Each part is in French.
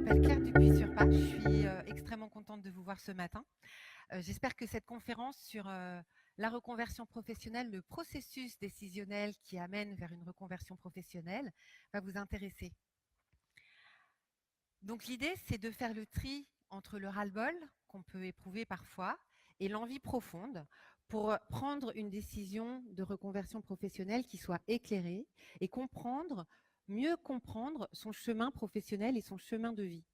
m'appelle Claire Dupuis-Surpas. Je suis extrêmement contente de vous voir ce matin. J'espère que cette conférence sur la reconversion professionnelle, le processus décisionnel qui amène vers une reconversion professionnelle, va vous intéresser. Donc l'idée, c'est de faire le tri entre le ras-le-bol qu'on peut éprouver parfois et l'envie profonde pour prendre une décision de reconversion professionnelle qui soit éclairée et mieux comprendre son chemin professionnel et son chemin de vie.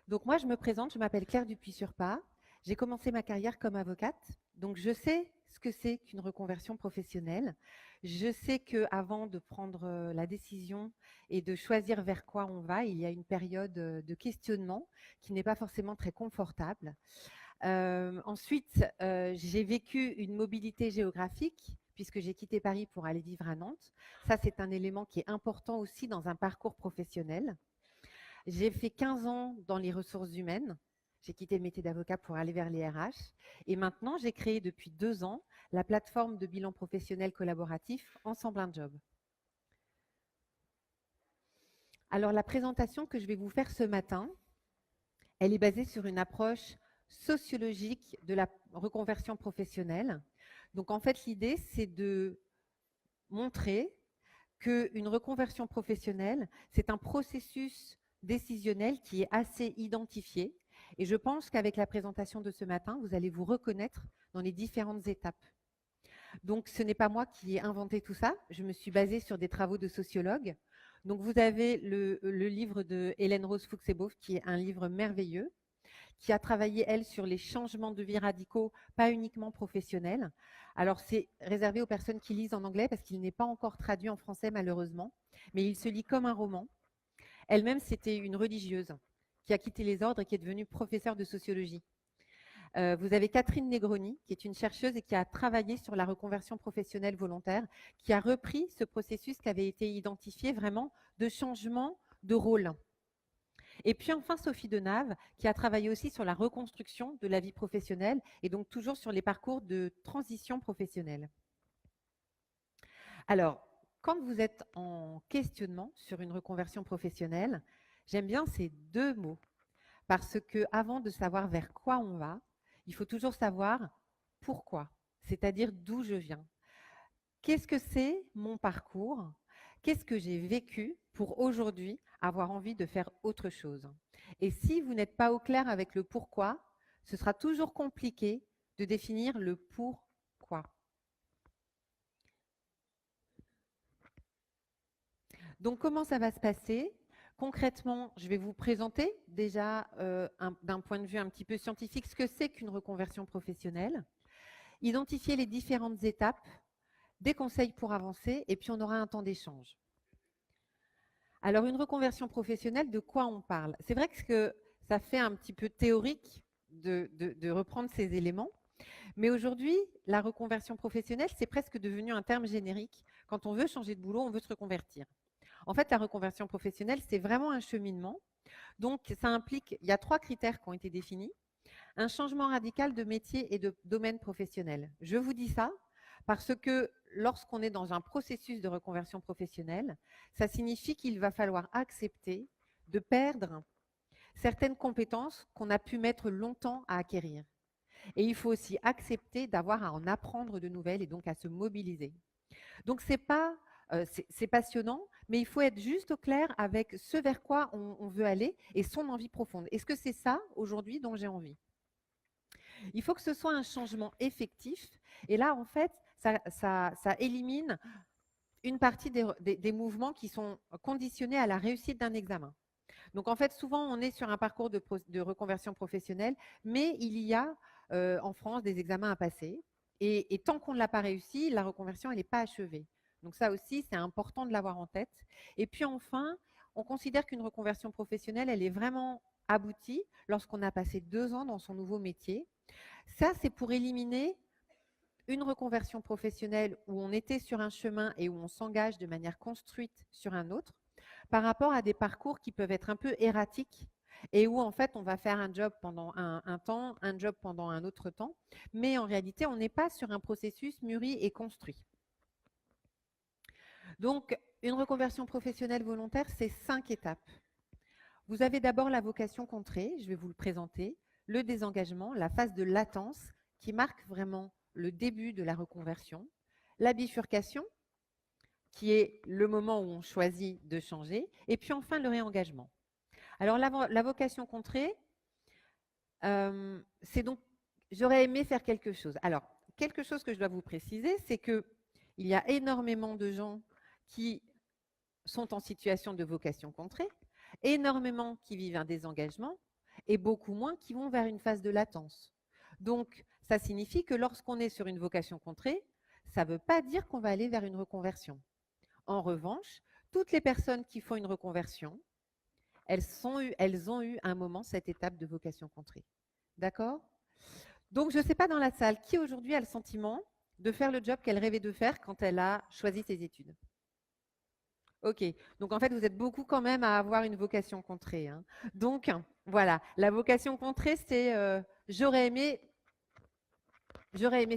Donc moi, je me présente, je m'appelle Claire Dupuis-Surpas. J'ai commencé ma carrière comme avocate, donc je sais ce que c'est qu'une reconversion professionnelle. Je sais qu'avant de prendre la décision et de choisir vers quoi on va, il y a une période de questionnement qui n'est pas forcément très confortable. Ensuite, j'ai vécu une mobilité géographique puisque j'ai quitté Paris pour aller vivre à Nantes. Ça, c'est un élément qui est important aussi dans un parcours professionnel. J'ai fait 15 ans dans les ressources humaines. J'ai quitté le métier d'avocat pour aller vers les RH. Et maintenant, j'ai créé depuis 2 ans la plateforme de bilan professionnel collaboratif Ensemble un job. Alors, la présentation que je vais vous faire ce matin, elle est basée sur une approche sociologique de la reconversion professionnelle. Donc, en fait, l'idée, c'est de montrer qu'une reconversion professionnelle, c'est un processus décisionnel qui est assez identifié. Et je pense qu'avec la présentation de ce matin, vous allez vous reconnaître dans les différentes étapes. Donc, ce n'est pas moi qui ai inventé tout ça. Je me suis basée sur des travaux de sociologues. Donc, vous avez le livre de Hélène Rose Fuchseboeuf, qui est un livre merveilleux, qui a travaillé, elle, sur les changements de vie radicaux, pas uniquement professionnels. Alors, c'est réservé aux personnes qui lisent en anglais parce qu'il n'est pas encore traduit en français, malheureusement, mais il se lit comme un roman. Elle-même, c'était une religieuse qui a quitté les ordres et qui est devenue professeure de sociologie. Vous avez Catherine Negroni, qui est une chercheuse et qui a travaillé sur la reconversion professionnelle volontaire, qui a repris ce processus qui avait été identifié vraiment de changement de rôle. Et puis enfin, Sophie Denave, qui a travaillé aussi sur la reconstruction de la vie professionnelle et donc toujours sur les parcours de transition professionnelle. Alors, quand vous êtes en questionnement sur une reconversion professionnelle, j'aime bien ces 2 mots parce qu'avant de savoir vers quoi on va, il faut toujours savoir pourquoi, c'est-à-dire d'où je viens. Qu'est-ce que c'est mon parcours? Qu'est-ce que j'ai vécu pour aujourd'hui avoir envie de faire autre chose? Et si vous n'êtes pas au clair avec le pourquoi, ce sera toujours compliqué de définir le pourquoi. Donc, comment ça va se passer? Concrètement, je vais vous présenter déjà d'un point de vue un petit peu scientifique ce que c'est qu'une reconversion professionnelle, identifier les différentes étapes, des conseils pour avancer, et puis on aura un temps d'échange. Alors, une reconversion professionnelle, de quoi on parle? C'est vrai que ça fait un petit peu théorique de reprendre ces éléments, mais aujourd'hui, la reconversion professionnelle, c'est presque devenu un terme générique. Quand on veut changer de boulot, on veut se reconvertir. En fait, la reconversion professionnelle, c'est vraiment un cheminement. Donc, ça implique, il y a 3 critères qui ont été définis. Un changement radical de métier et de domaine professionnel. Je vous dis ça parce que lorsqu'on est dans un processus de reconversion professionnelle, ça signifie qu'il va falloir accepter de perdre certaines compétences qu'on a pu mettre longtemps à acquérir. Et il faut aussi accepter d'avoir à en apprendre de nouvelles et donc à se mobiliser. Donc c'est passionnant, mais il faut être juste au clair avec ce vers quoi on veut aller et son envie profonde. Est-ce que c'est ça aujourd'hui dont j'ai envie? Il faut que ce soit un changement effectif. Et là, en fait, ça élimine une partie des mouvements qui sont conditionnés à la réussite d'un examen. Donc, en fait, souvent, on est sur un parcours de reconversion professionnelle, mais il y a en France des examens à passer. Et tant qu'on ne l'a pas réussi, la reconversion, elle n'est pas achevée. Donc, ça aussi, c'est important de l'avoir en tête. Et puis, enfin, on considère qu'une reconversion professionnelle, elle est vraiment aboutie lorsqu'on a passé 2 ans dans son nouveau métier. Ça, c'est pour éliminer une reconversion professionnelle où on était sur un chemin et où on s'engage de manière construite sur un autre, par rapport à des parcours qui peuvent être un peu erratiques et où en fait on va faire un job pendant un temps, un job pendant un autre temps, mais en réalité on n'est pas sur un processus mûri et construit. Donc une reconversion professionnelle volontaire, c'est 5 étapes. Vous avez d'abord la vocation contrée, je vais vous le présenter, le désengagement, la phase de latence qui marque vraiment le début de la reconversion, la bifurcation qui est le moment où on choisit de changer, et puis enfin le réengagement. Alors la vocation contrée, c'est donc, j'aurais aimé faire quelque chose. Alors, quelque chose que je dois vous préciser, c'est qu'il y a énormément de gens qui sont en situation de vocation contrée, énormément qui vivent un désengagement et beaucoup moins qui vont vers une phase de latence. Donc, ça signifie que lorsqu'on est sur une vocation contrée, ça ne veut pas dire qu'on va aller vers une reconversion. En revanche, toutes les personnes qui font une reconversion, elles ont eu un moment cette étape de vocation contrée. D'accord? Donc, je ne sais pas dans la salle, qui aujourd'hui a le sentiment de faire le job qu'elle rêvait de faire quand elle a choisi ses études? Ok, donc en fait, vous êtes beaucoup quand même à avoir une vocation contrée, hein. Donc, voilà, la vocation contrée, c'est j'aurais aimé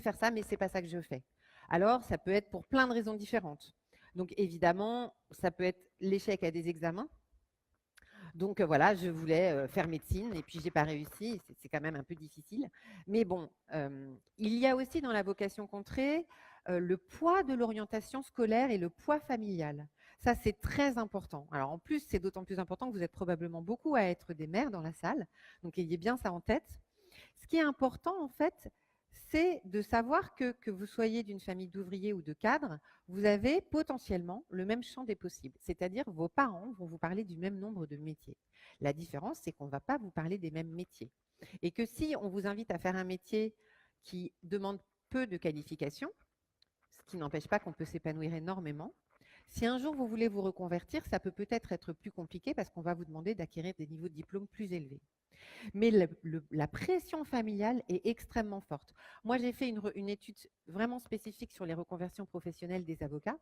faire ça, mais c'est pas ça que je fais. Alors, ça peut être pour plein de raisons différentes. Donc, évidemment, ça peut être l'échec à des examens. Donc, voilà, je voulais faire médecine et puis j'ai pas réussi. C'est quand même un peu difficile. Mais bon, il y a aussi dans la vocation contrée le poids de l'orientation scolaire et le poids familial. Ça, c'est très important. Alors, en plus, c'est d'autant plus important que vous êtes probablement beaucoup à être des mères dans la salle. Donc, ayez bien ça en tête. Ce qui est important, en fait, c'est de savoir que vous soyez d'une famille d'ouvriers ou de cadres, vous avez potentiellement le même champ des possibles. C'est-à-dire vos parents vont vous parler du même nombre de métiers. La différence, c'est qu'on ne va pas vous parler des mêmes métiers. Et que si on vous invite à faire un métier qui demande peu de qualifications, ce qui n'empêche pas qu'on peut s'épanouir énormément, si un jour vous voulez vous reconvertir, ça peut peut-être être plus compliqué parce qu'on va vous demander d'acquérir des niveaux de diplôme plus élevés. Mais la pression familiale est extrêmement forte. Moi, j'ai fait une étude vraiment spécifique sur les reconversions professionnelles des avocats.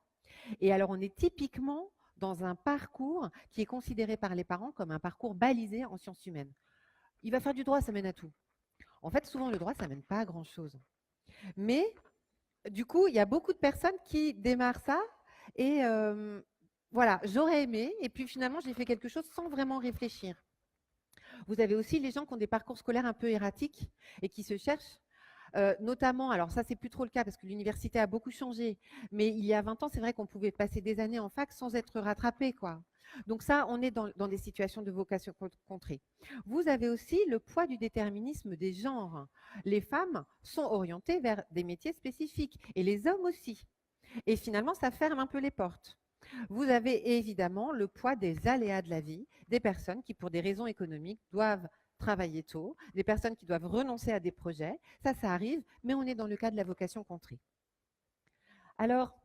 Et alors, on est typiquement dans un parcours qui est considéré par les parents comme un parcours balisé en sciences humaines. Il va faire du droit, ça mène à tout. En fait, souvent, le droit, ça mène pas à grand-chose. Mais du coup, il y a beaucoup de personnes qui démarrent ça et voilà, j'aurais aimé. Et puis finalement, j'ai fait quelque chose sans vraiment réfléchir. Vous avez aussi les gens qui ont des parcours scolaires un peu erratiques et qui se cherchent. Notamment, alors ça c'est plus trop le cas parce que l'université a beaucoup changé, mais il y a 20 ans, c'est vrai qu'on pouvait passer des années en fac sans être rattrapé, quoi. Donc ça, on est dans des situations de vocation contrée. Vous avez aussi le poids du déterminisme des genres. Les femmes sont orientées vers des métiers spécifiques et les hommes aussi. Et finalement, ça ferme un peu les portes. Vous avez évidemment le poids des aléas de la vie, des personnes qui, pour des raisons économiques, doivent travailler tôt, des personnes qui doivent renoncer à des projets. Ça arrive, mais on est dans le cas de la vocation contrée. Alors,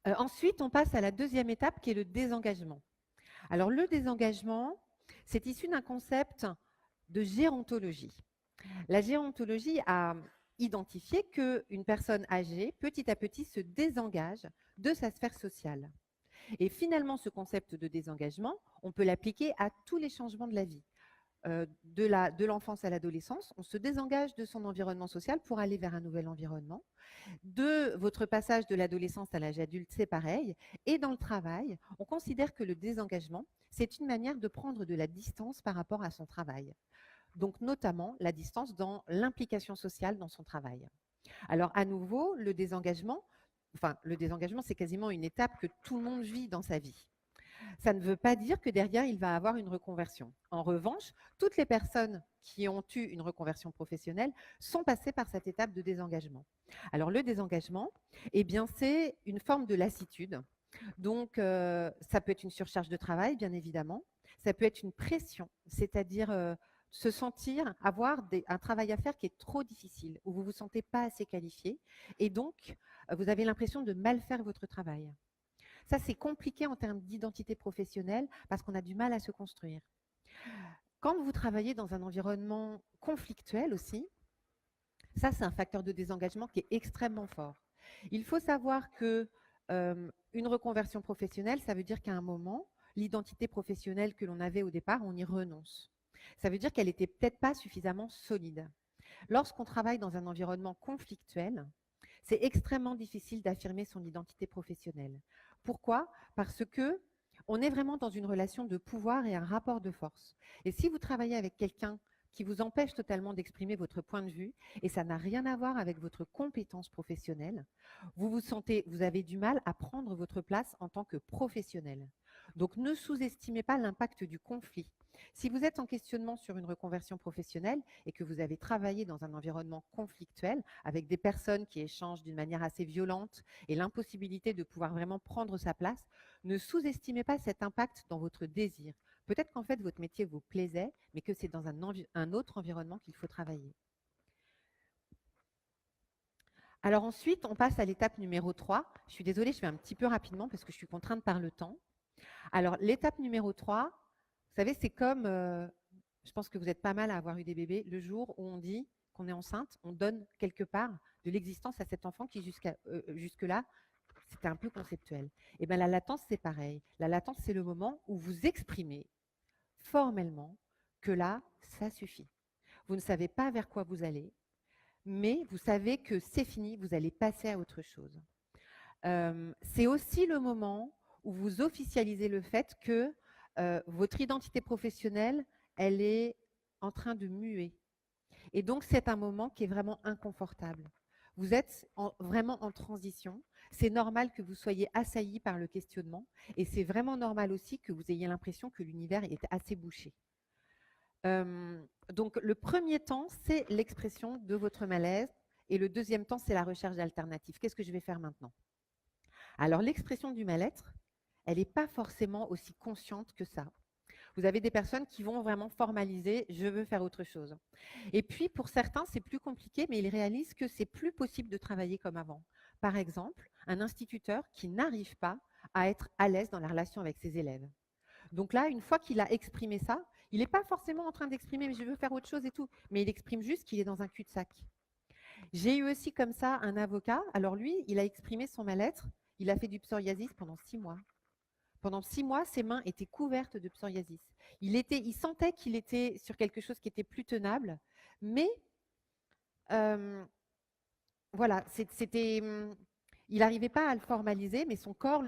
ensuite, on passe à la deuxième étape qui est le désengagement. Alors, le désengagement, c'est issu d'un concept de gérontologie. La gérontologie a identifié qu'une personne âgée, petit à petit, se désengage de sa sphère sociale. Et finalement, ce concept de désengagement, on peut l'appliquer à tous les changements de la vie. De l'enfance à l'adolescence, on se désengage de son environnement social pour aller vers un nouvel environnement. De votre passage de l'adolescence à l'âge adulte, c'est pareil. Et dans le travail, on considère que le désengagement, c'est une manière de prendre de la distance par rapport à son travail. Donc notamment la distance dans l'implication sociale dans son travail. Alors à nouveau, le désengagement, c'est quasiment une étape que tout le monde vit dans sa vie. Ça ne veut pas dire que derrière, il va avoir une reconversion. En revanche, toutes les personnes qui ont eu une reconversion professionnelle sont passées par cette étape de désengagement. Alors le désengagement, eh bien, c'est une forme de lassitude. Donc, ça peut être une surcharge de travail, bien évidemment. Ça peut être une pression, c'est-à-dire se sentir avoir un travail à faire qui est trop difficile, où vous ne vous sentez pas assez qualifié. Et donc, vous avez l'impression de mal faire votre travail. Ça, c'est compliqué en termes d'identité professionnelle parce qu'on a du mal à se construire. Quand vous travaillez dans un environnement conflictuel aussi, ça, c'est un facteur de désengagement qui est extrêmement fort. Il faut savoir que une reconversion professionnelle, ça veut dire qu'à un moment, l'identité professionnelle que l'on avait au départ, on y renonce. Ça veut dire qu'elle n'était peut-être pas suffisamment solide. Lorsqu'on travaille dans un environnement conflictuel, c'est extrêmement difficile d'affirmer son identité professionnelle. Pourquoi? Parce que On est vraiment dans une relation de pouvoir et un rapport de force. Et si vous travaillez avec quelqu'un qui vous empêche totalement d'exprimer votre point de vue, et ça n'a rien à voir avec votre compétence professionnelle, vous avez du mal à prendre votre place en tant que professionnel. Donc ne sous-estimez pas l'impact du conflit. Si vous êtes en questionnement sur une reconversion professionnelle et que vous avez travaillé dans un environnement conflictuel avec des personnes qui échangent d'une manière assez violente et l'impossibilité de pouvoir vraiment prendre sa place, ne sous-estimez pas cet impact dans votre désir. Peut-être qu'en fait, votre métier vous plaisait, mais que c'est dans un autre environnement qu'il faut travailler. Alors ensuite, on passe à l'étape numéro 3. Je suis désolée, je vais un petit peu rapidement parce que je suis contrainte par le temps. Alors, l'étape numéro 3, vous savez, c'est comme, je pense que vous êtes pas mal à avoir eu des bébés, le jour où on dit qu'on est enceinte, on donne quelque part de l'existence à cet enfant qui jusque-là, c'était un peu conceptuel. Et bien la latence, c'est pareil. La latence, c'est le moment où vous exprimez formellement que là, ça suffit. Vous ne savez pas vers quoi vous allez, mais vous savez que c'est fini, vous allez passer à autre chose. C'est aussi le moment où vous officialisez le fait que votre identité professionnelle, elle est en train de muer. Et donc, c'est un moment qui est vraiment inconfortable. Vous êtes vraiment en transition. C'est normal que vous soyez assailli par le questionnement et c'est vraiment normal aussi que vous ayez l'impression que l'univers est assez bouché. Donc, le premier temps, c'est l'expression de votre malaise et le deuxième temps, c'est la recherche d'alternatives. Qu'est-ce que je vais faire maintenant? Alors, l'expression du mal-être, elle n'est pas forcément aussi consciente que ça. Vous avez des personnes qui vont vraiment formaliser « je veux faire autre chose ». Et puis, pour certains, c'est plus compliqué, mais ils réalisent que c'est plus possible de travailler comme avant. Par exemple, un instituteur qui n'arrive pas à être à l'aise dans la relation avec ses élèves. Donc là, une fois qu'il a exprimé ça, il n'est pas forcément en train d'exprimer « mais je veux faire autre chose » et tout, mais il exprime juste qu'il est dans un cul-de-sac. J'ai eu aussi comme ça un avocat. Alors lui, il a exprimé son mal-être. Il a fait du psoriasis pendant 6 mois. Pendant 6 mois, ses mains étaient couvertes de psoriasis. Il sentait qu'il était sur quelque chose qui était plus tenable, mais voilà, il n'arrivait pas à le formaliser, mais son corps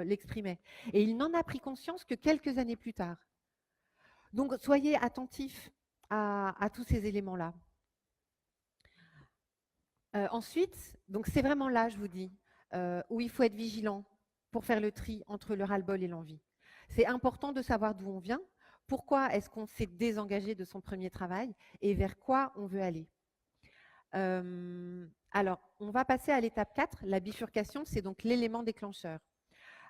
l'exprimait. Et il n'en a pris conscience que quelques années plus tard. Donc, soyez attentifs à tous ces éléments-là. Ensuite, donc c'est vraiment là, je vous dis, où il faut être vigilant pour faire le tri entre le ras-le-bol et l'envie. C'est important de savoir d'où on vient, pourquoi est-ce qu'on s'est désengagé de son premier travail et vers quoi on veut aller. Alors, on va passer à l'étape 4, la bifurcation, c'est donc l'élément déclencheur.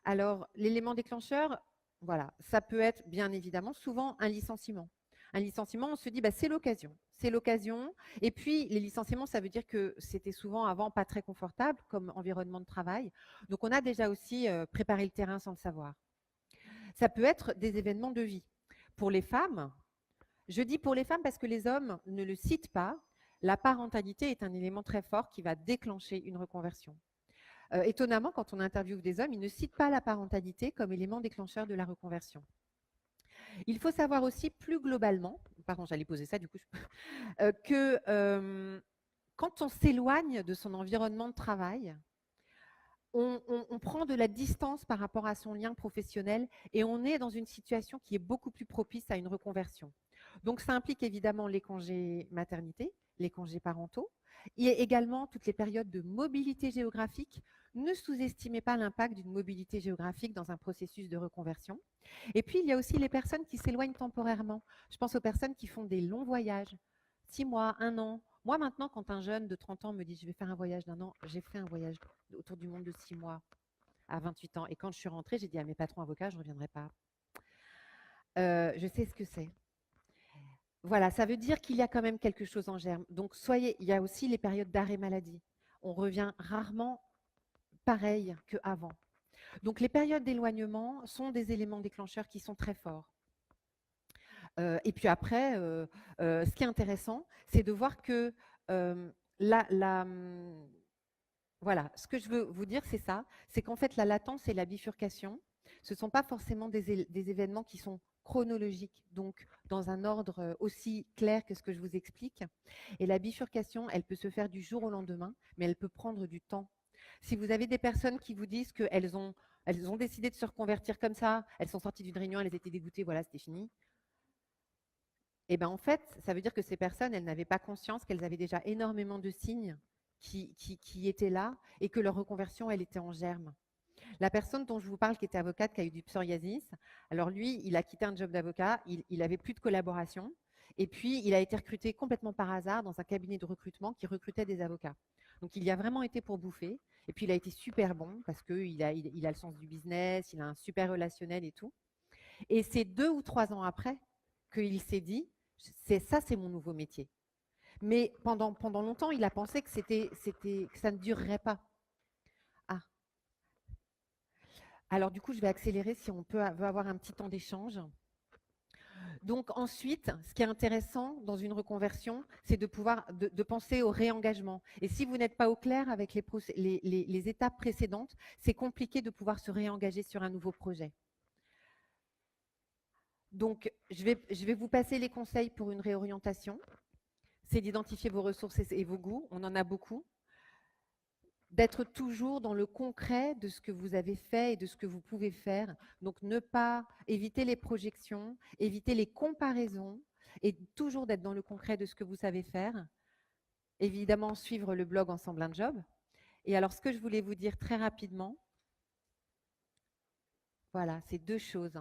Alors, l'élément déclencheur, voilà, ça peut être bien évidemment souvent un licenciement. Un licenciement, on se dit, bah, c'est l'occasion. C'est l'occasion. Et puis, les licenciements, ça veut dire que c'était souvent avant pas très confortable comme environnement de travail. Donc, on a déjà aussi préparé le terrain sans le savoir. Ça peut être des événements de vie. Pour les femmes, je dis pour les femmes parce que les hommes ne le citent pas, la parentalité est un élément très fort qui va déclencher une reconversion. Étonnamment, quand on interviewe des hommes, ils ne citent pas la parentalité comme élément déclencheur de la reconversion. Il faut savoir aussi plus globalement, pardon, j'allais poser ça du coup, que quand on s'éloigne de son environnement de travail, on prend de la distance par rapport à son lien professionnel et on est dans une situation qui est beaucoup plus propice à une reconversion. Donc ça implique évidemment les congés maternité, les congés parentaux, et également toutes les périodes de mobilité géographique. Ne sous-estimez pas l'impact d'une mobilité géographique dans un processus de reconversion. Et puis, il y a aussi les personnes qui s'éloignent temporairement. Je pense aux personnes qui font des longs voyages, 6 mois, 1 an. Moi, maintenant, quand un jeune de 30 ans me dit « je vais faire un voyage d'1 an », j'ai fait un voyage autour du monde de 6 mois à 28 ans. Et quand je suis rentrée, j'ai dit à mes patrons avocats « je ne reviendrai pas ». Je sais ce que c'est. Voilà, ça veut dire qu'il y a quand même quelque chose en germe. Donc, il y a aussi les périodes d'arrêt maladie. On revient rarement pareil qu'avant. Donc, les périodes d'éloignement sont des éléments déclencheurs qui sont très forts. Et puis après, ce qui est intéressant, c'est de voir que voilà, ce que je veux vous dire, c'est ça, c'est qu'en fait, la latence et la bifurcation, ce ne sont pas forcément des événements qui sont chronologiques, donc dans un ordre aussi clair que ce que je vous explique. Et la bifurcation, elle peut se faire du jour au lendemain, mais elle peut prendre du temps. Si vous avez des personnes qui vous disent qu'elles ont Elles ont décidé de se reconvertir comme ça. Elles sont sorties d'une réunion, elles étaient dégoûtées, voilà, c'était fini. Et bien en fait, ça veut dire que ces personnes, elles n'avaient pas conscience qu'elles avaient déjà énormément de signes qui étaient là et que leur reconversion, elle était en germe. La personne dont je vous parle, qui était avocate, qui a eu du psoriasis, alors lui, il a quitté un job d'avocat, il avait plus de collaboration, et puis il a été recruté complètement par hasard dans un cabinet de recrutement qui recrutait des avocats. Donc il y a vraiment été pour bouffer, et puis il a été super bon parce qu'il a le sens du business, il a un super relationnel et tout. Et c'est 2 ou 3 ans après qu'il s'est dit, c'est mon nouveau métier. Mais pendant longtemps, il a pensé que ça ne durerait pas. Ah, alors du coup, je vais accélérer si on veut avoir un petit temps d'échange. Donc ensuite, ce qui est intéressant dans une reconversion, c'est de pouvoir de penser au réengagement. Et si vous n'êtes pas au clair avec les étapes précédentes, c'est compliqué de pouvoir se réengager sur un nouveau projet. Donc, je vais vous passer les conseils pour une réorientation. C'est d'identifier vos ressources et vos goûts. On en a beaucoup. D'être toujours dans le concret de ce que vous avez fait et de ce que vous pouvez faire. Donc, ne pas éviter les projections, éviter les comparaisons et toujours d'être dans le concret de ce que vous savez faire. Évidemment, suivre le blog Ensemble un job. Et alors, ce que je voulais vous dire très rapidement, voilà, c'est 2 choses.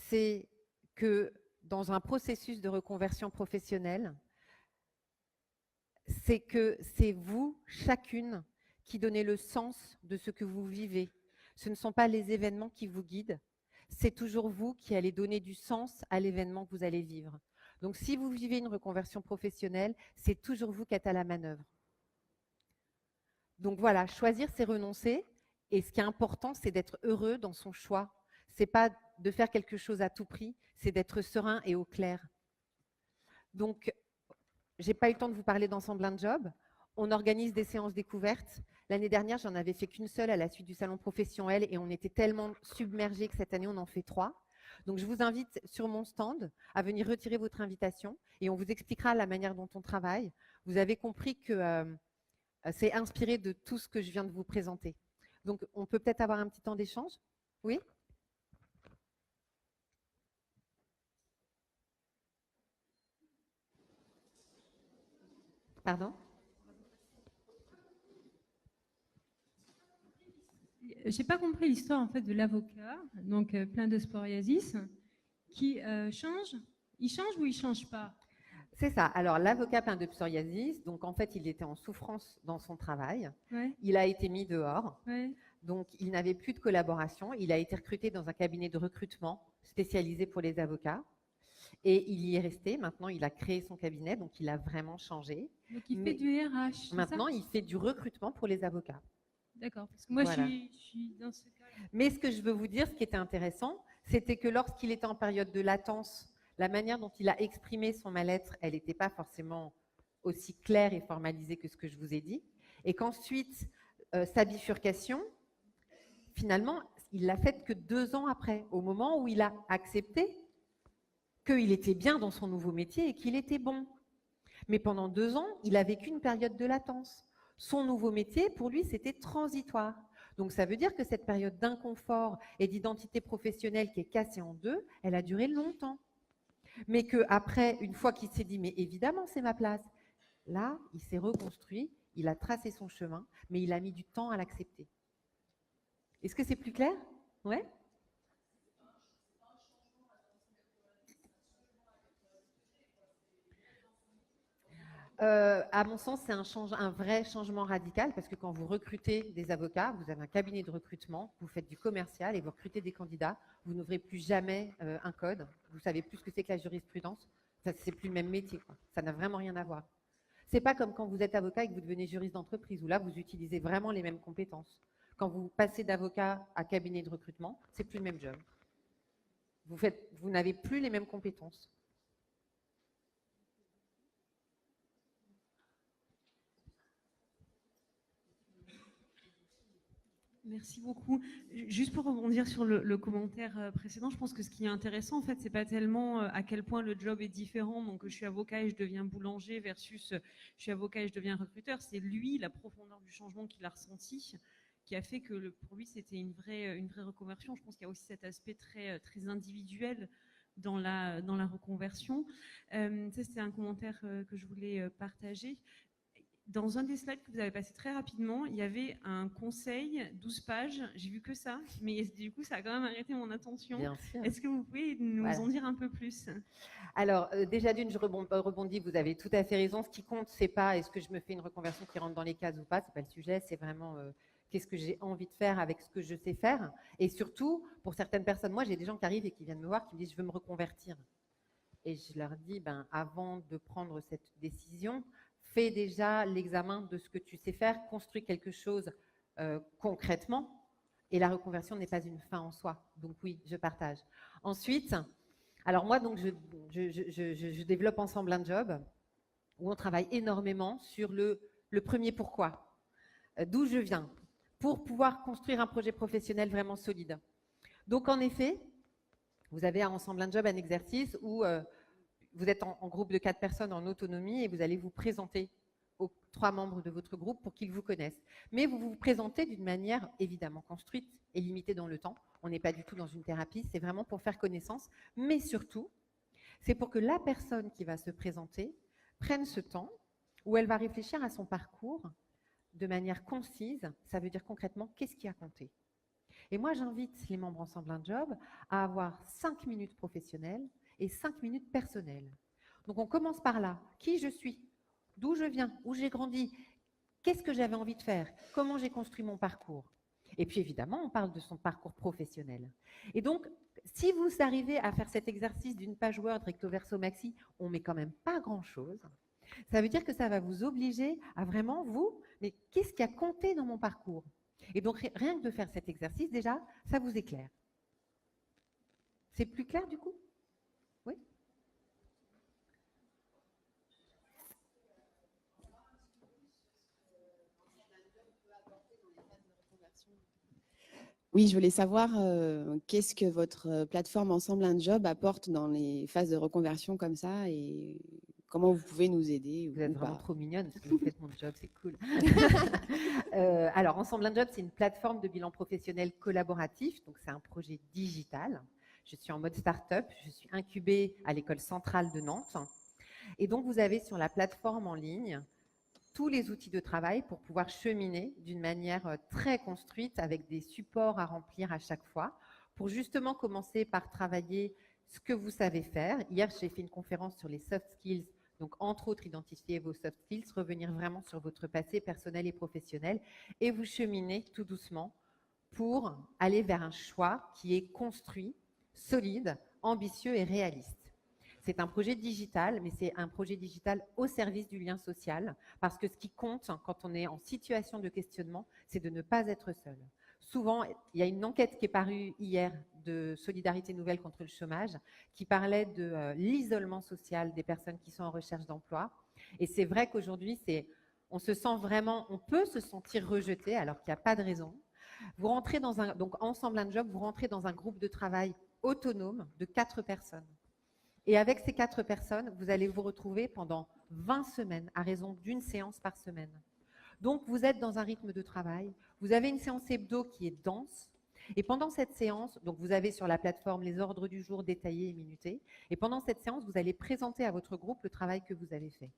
C'est que dans un processus de reconversion professionnelle, c'est que c'est vous, chacune, qui donnez le sens de ce que vous vivez. Ce ne sont pas les événements qui vous guident, c'est toujours vous qui allez donner du sens à l'événement que vous allez vivre. Donc si vous vivez une reconversion professionnelle, c'est toujours vous qui êtes à la manœuvre. Donc voilà, choisir, c'est renoncer. Et ce qui est important, c'est d'être heureux dans son choix. Ce n'est pas de faire quelque chose à tout prix, c'est d'être serein et au clair. Donc, je n'ai pas eu le temps de vous parler d'Ensemble un job. On organise des séances découvertes. L'année dernière, j'en avais fait qu'une seule à la suite du salon professionnel et on était tellement submergés que cette année, on en fait 3. Donc, je vous invite sur mon stand à venir retirer votre invitation et on vous expliquera la manière dont on travaille. Vous avez compris que c'est inspiré de tout ce que je viens de vous présenter. Donc, on peut peut-être avoir un petit temps d'échange? Oui? Pardon? J'ai pas compris l'histoire en fait de l'avocat, donc plein de psoriasis, qui change. Il change ou il change pas? C'est ça. Alors, l'avocat plein de psoriasis, donc en fait, il était en souffrance dans son travail. Ouais, Il a été mis dehors. ouais. Donc, il n'avait plus de collaboration. Il a été recruté dans un cabinet de recrutement spécialisé pour les avocats. Et il y est resté. Maintenant, il a créé son cabinet, donc il a vraiment changé. Donc il fait Mais du RH, c'est ça? maintenant, il fait du recrutement pour les avocats. D'accord. Parce que moi, Voilà. je suis dans ce cas. Mais ce que je veux vous dire, ce qui était intéressant, c'était que lorsqu'il était en période de latence, la manière dont il a exprimé son mal-être, elle n'était pas forcément aussi claire et formalisée que ce que je vous ai dit. Et qu'ensuite, sa bifurcation, finalement, il l'a faite que 2 ans après, au moment où il a accepté qu'il était bien dans son nouveau métier et qu'il était bon. Mais pendant 2 ans, il a vécu une période de latence. Son nouveau métier, pour lui, c'était transitoire. Donc ça veut dire que cette période d'inconfort et d'identité professionnelle qui est cassée en deux, elle a duré longtemps. Mais qu'après, une fois qu'il s'est dit, mais évidemment, c'est ma place, là, il s'est reconstruit, il a tracé son chemin, mais il a mis du temps à l'accepter. Est-ce que c'est plus clair? Ouais. À mon sens, c'est un vrai changement radical parce que quand vous recrutez des avocats, vous avez un cabinet de recrutement, vous faites du commercial et vous recrutez des candidats, vous n'ouvrez plus jamais un code, vous savez plus ce que c'est que la jurisprudence, c'est plus le même métier, quoi. Ça n'a vraiment rien à voir. C'est pas comme quand vous êtes avocat et que vous devenez juriste d'entreprise où là vous utilisez vraiment les mêmes compétences. Quand vous passez d'avocat à cabinet de recrutement, c'est plus le même job. Vous n'avez plus les mêmes compétences. Merci beaucoup. Juste pour rebondir sur le commentaire précédent, je pense que ce qui est intéressant, en fait, c'est pas tellement à quel point le job est différent. Donc, je suis avocat et je deviens boulanger versus je suis avocat et je deviens recruteur. C'est lui, la profondeur du changement qu'il a ressenti, qui a fait que pour lui, c'était une vraie reconversion. Je pense qu'il y a aussi cet aspect très, très individuel dans la reconversion. Ça, c'était un commentaire que je voulais partager. Dans un des slides que vous avez passé très rapidement, il y avait un conseil, 12 pages, j'ai vu que ça, mais du coup, ça a quand même arrêté mon attention. Bien sûr. Est-ce que vous pouvez nous en dire un peu plus? Alors, déjà d'une, je rebondis, vous avez tout à fait raison. Ce qui compte, c'est pas est-ce que je me fais une reconversion qui rentre dans les cases ou pas, c'est pas le sujet, c'est vraiment qu'est-ce que j'ai envie de faire avec ce que je sais faire. Et surtout, pour certaines personnes, moi j'ai des gens qui arrivent et qui viennent me voir, qui me disent je veux me reconvertir. Et je leur dis, avant de prendre cette décision, fais déjà l'examen de ce que tu sais faire, construis quelque chose concrètement. Et la reconversion n'est pas une fin en soi. Donc oui, je partage. Ensuite, alors moi, donc, je développe ensemble un job où on travaille énormément sur le premier pourquoi. D'où je viens, pour pouvoir construire un projet professionnel vraiment solide. Donc en effet, vous avez à Ensemble un job, un exercice où vous êtes en groupe de 4 personnes en autonomie et vous allez vous présenter aux 3 membres de votre groupe pour qu'ils vous connaissent. Mais vous vous présentez d'une manière évidemment construite et limitée dans le temps. On n'est pas du tout dans une thérapie, c'est vraiment pour faire connaissance. Mais surtout, c'est pour que la personne qui va se présenter prenne ce temps où elle va réfléchir à son parcours de manière concise. Ça veut dire concrètement, qu'est-ce qui a compté ? Et moi, j'invite les membres Ensemble un job à avoir 5 minutes professionnelles et 5 minutes personnelles. Donc, on commence par là. Qui je suis ? D'où je viens ? Où j'ai grandi ? Qu'est-ce que j'avais envie de faire ? Comment j'ai construit mon parcours ? Et puis, évidemment, on parle de son parcours professionnel. Et donc, si vous arrivez à faire cet exercice d'une page Word recto verso maxi, on ne met quand même pas grand-chose. Ça veut dire que ça va vous obliger à vraiment, mais qu'est-ce qui a compté dans mon parcours ? Et donc, rien que de faire cet exercice, déjà, ça vous éclaire. C'est plus clair, du coup ? Oui ? Oui, je voulais savoir qu'est-ce que votre plateforme Ensemble un job apporte dans les phases de reconversion comme ça et comment vous pouvez nous aider. Vous êtes vraiment trop mignonne parce que vous faites mon job, c'est cool. Alors, Ensemble un job, c'est une plateforme de bilan professionnel collaboratif, donc c'est un projet digital. Je suis en mode start-up, je suis incubée à l'école centrale de Nantes. Et donc, vous avez sur la plateforme en ligne tous les outils de travail pour pouvoir cheminer d'une manière très construite avec des supports à remplir à chaque fois pour justement commencer par travailler ce que vous savez faire. Hier, j'ai fait une conférence sur les soft skills, donc entre autres identifier vos soft skills, revenir vraiment sur votre passé personnel et professionnel et vous cheminer tout doucement pour aller vers un choix qui est construit, solide, ambitieux et réaliste. C'est un projet digital, mais c'est un projet digital au service du lien social, parce que ce qui compte quand on est en situation de questionnement, c'est de ne pas être seul. Souvent, il y a une enquête qui est parue hier de Solidarité Nouvelle contre le chômage, qui parlait de l'isolement social des personnes qui sont en recherche d'emploi. Et c'est vrai qu'aujourd'hui, on se sent vraiment, on peut se sentir rejeté, alors qu'il n'y a pas de raison. Vous rentrez donc Ensemble un job, vous rentrez dans un groupe de travail autonome de 4 personnes. Et avec ces 4 personnes, vous allez vous retrouver pendant 20 semaines, à raison d'une séance par semaine. Donc, vous êtes dans un rythme de travail. Vous avez une séance hebdo qui est dense. Et pendant cette séance, donc vous avez sur la plateforme les ordres du jour détaillés et minutés. Et pendant cette séance, vous allez présenter à votre groupe le travail que vous avez fait.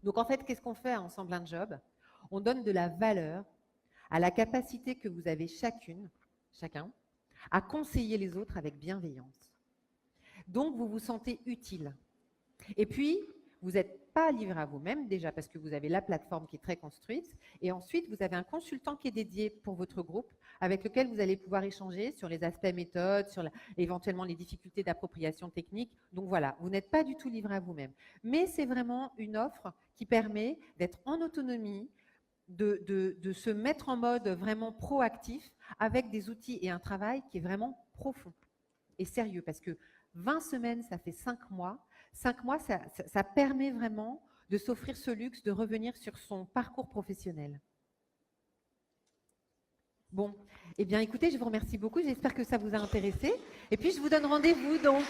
Donc, en fait, qu'est-ce qu'on fait à Ensemble un job ? On donne de la valeur à la capacité que vous avez chacun, à conseiller les autres avec bienveillance. Donc, vous vous sentez utile. Et puis, vous n'êtes pas livré à vous-même, déjà parce que vous avez la plateforme qui est très construite. Et ensuite, vous avez un consultant qui est dédié pour votre groupe, avec lequel vous allez pouvoir échanger sur les aspects méthodes, sur éventuellement les difficultés d'appropriation technique. Donc voilà, vous n'êtes pas du tout livré à vous-même. Mais c'est vraiment une offre qui permet d'être en autonomie, de se mettre en mode vraiment proactif, avec des outils et un travail qui est vraiment profond et sérieux. Parce que 20 semaines, ça fait 5 mois. 5 mois, ça permet vraiment de s'offrir ce luxe de revenir sur son parcours professionnel. Bon, eh bien écoutez, je vous remercie beaucoup. J'espère que ça vous a intéressé. Et puis, je vous donne rendez-vous donc.